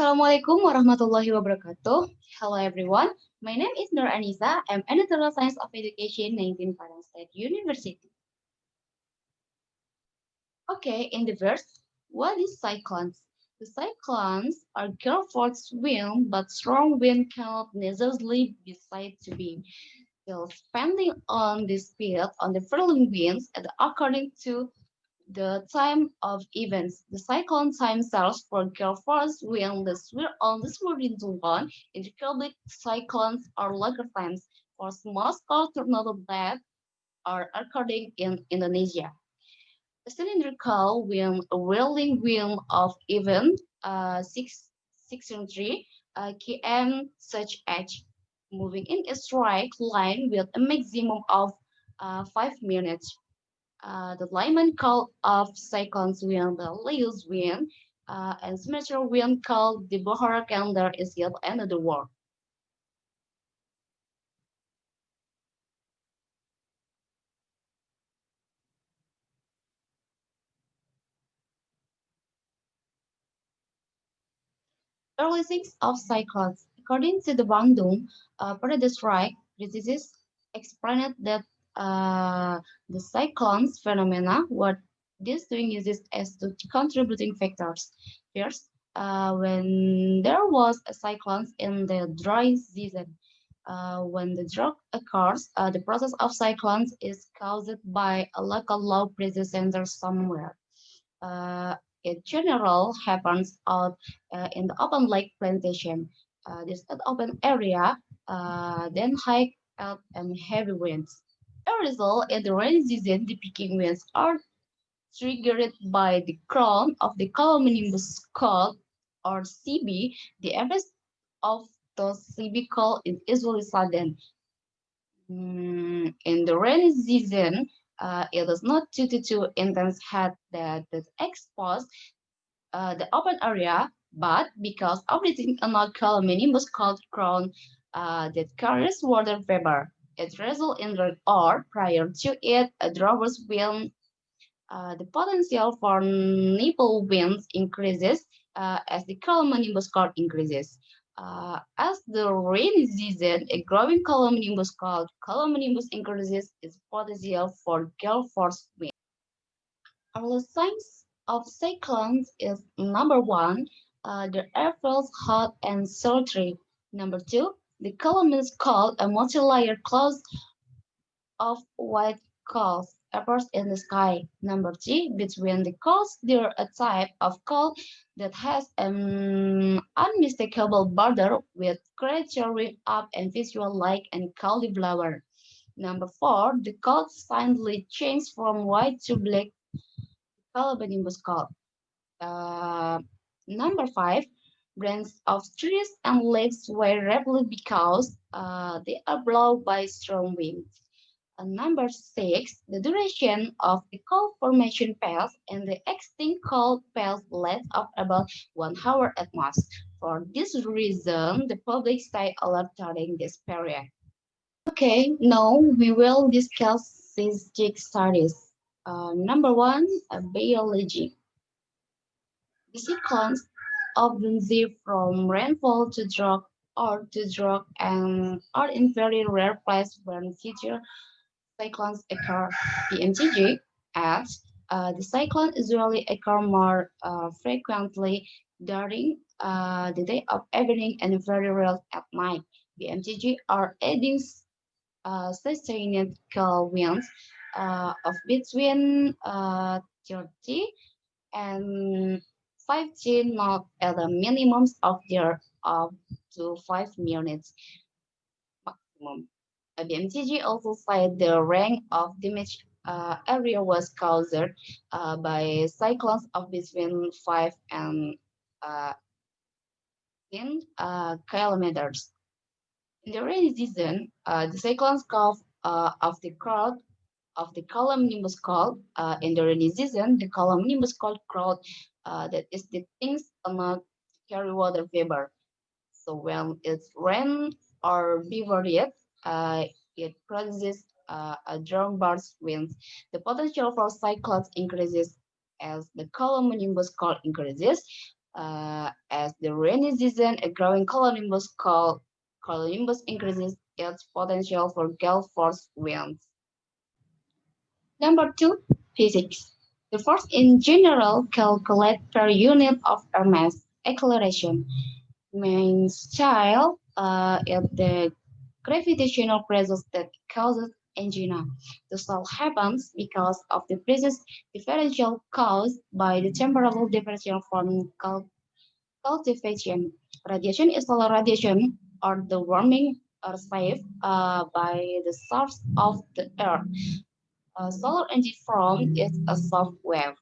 Assalamualaikum warahmatullahi wabarakatuh. Hello everyone. My name is Anisah. I'm a Natural Science of Education 19 Padang State University. Okay, in the verse, what is cyclones? The cyclones are Gulf's wind, but strong wind cannot necessarily be said to be. Still, depending on the speed on the prevailing winds, and according to the time of events. The cyclone time cells for Gulf's when the swirl into one. In the cubic cyclones are longer times for small scale tornado that are occurring in Indonesia. A cylindrical wind, a whirling wind of even 603 km such edge, moving in a straight line with a maximum of 5 minutes. The layman called of cyclones wind the Leo's wind, and symmetrical wind called the Bohara calendar is yet another word. Early signs of cyclones. According to the Bandung Strike, this is explained that the cyclones phenomena, what this doing is as to contributing factors. First, when there was a cyclone in the dry season, when the drought occurs, the process of cyclones is caused by a local low pressure center somewhere. Uh, in general, happens out in the open lake plantation. This open area, then high out and heavy winds. As a result, in the rainy season, the peaking winds are triggered by the crown of the cumulonimbus cloud or CB. The effect of the CB cloud is usually sudden. In the rainy season, it is not due to intense heat that expose the open area, but because of the cumulonimbus called crown that carries water vapor. It results in rain or prior to it, a drover's wind. The potential for nipple winds increases as the cumulonimbus cloud increases. As the rainy season, a growing cumulonimbus cloud cumulonimbus increases its potential for gale force wind. Our signs of cyclones is number one, the air feels hot and sultry. Number two, the column is called a multi-layered cloud of white clouds appears in the sky. Number three, between the clouds there are a type of cloud that has an unmistakable border with creature up and visual like and cauliflower. Number four, the clouds suddenly change from white to black. Columbus called. Uh, Number five, branches of trees and leaves sway rapidly because they are blown by strong winds. Number six, the duration of the cold formation path and the extinct cold path lasts of about 1 hour at most. For this reason, the public stay alert during this period. Okay, now we will discuss physics studies. Number one, biology. The sequence often vary from rainfall to drought or to drought and are in very rare places when future cyclones occur. The MTG adds the cyclone usually occur more frequently during the day of evening and very rare at night. The MTG are adding sustained cold winds of between 30 and 5G knots at the minimums of their up to 5 minutes maximum. The MTG also said the range of damage area was caused by cyclones of between 5 and 10 kilometers. In the rainy season, the cyclones cause of the crowd of the column nimbus called in the rainy season, the column nimbus called crowd that is the things among carry water vapor. So when it's rain or beaver yet, it produces a drum burst winds. The potential for cyclones increases as the column nimbus cloud increases. As the rainy season, a growing columbus increases its potential for gale force winds. Number two, physics. The force in general calculate per unit of air mass acceleration. Means child is the gravitational pressure that causes angina. This all happens because of the pressure differential caused by the temporal differential from cultivation. Radiation is solar radiation or the warming or saved by the source of the earth. Solar energy from is a soft wave.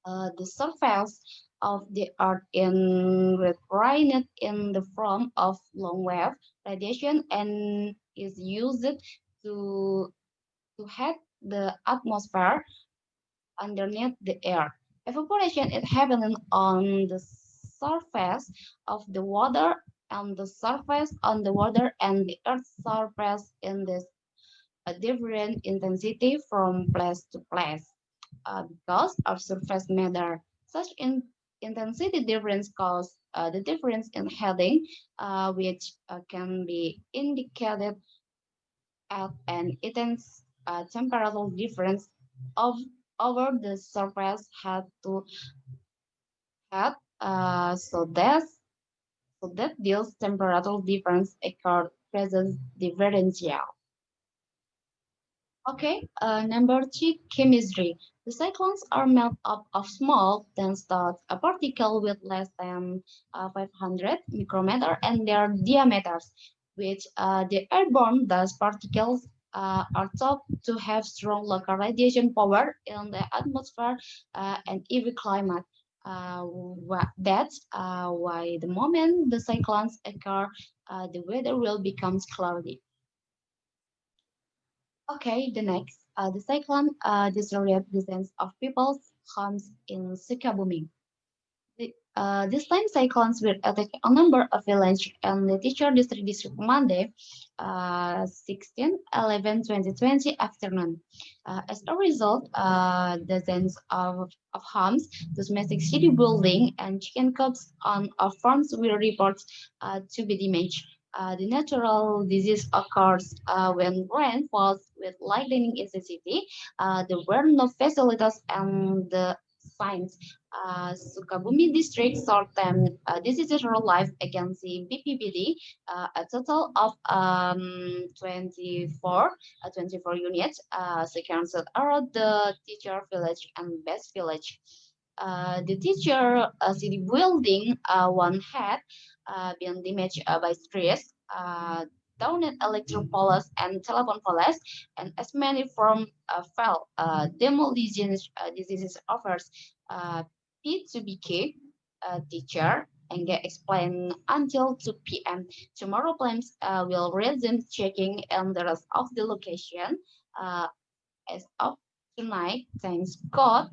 The surface of the earth is radiated in the form of long wave radiation and is used to to heat the atmosphere underneath the earth. Evaporation is happening on the surface of the water and the surface on the water and the earth's surface in this a different intensity from place to place because of surface matter. Such intensity difference cause the difference in heading, which can be indicated as an intense temperature difference of over the surface head to head. So that deals temperature difference occur present differential. Okay, number three, chemistry. The cyclones are made up of small, dense dots, a particle with less than 500 micrometer and their diameters, which the airborne dust particles are thought to have strong local radiation power in the atmosphere and even climate. That's why the moment the cyclones occur, the weather will become cloudy. Okay, the next, the cyclone destroyed dozens of people's homes in Sukabumi. This time, cyclones will attack a number of villages and the teacher district Monday, 16, 11, 2020 afternoon. As a result, dozens of homes, domestic city building, and chicken coops on farms will report to be damaged. The natural disease occurs when rain falls with lightning intensity. There were no facilities and the signs Sukabumi District short-term disaster life agency BPPD, a total of 24 units secured around the teacher village and best village. The teacher city building one had been damaged by stress, down at electric poles and telephone poles, and as many from fell demolition diseases offers P2BK teacher and get explained until 2 p.m. Tomorrow plans will resume checking and the rest of the location. Uh, as of tonight, thanks God,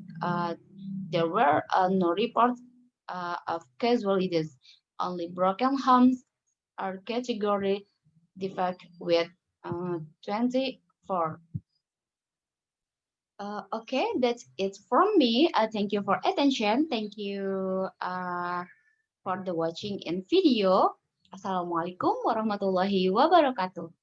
there were no reports of casualties. Only broken homes are category defect with 24. Okay, that's it from me. Thank you for attention. Thank you for the watching in video. Assalamualaikum warahmatullahi wabarakatuh.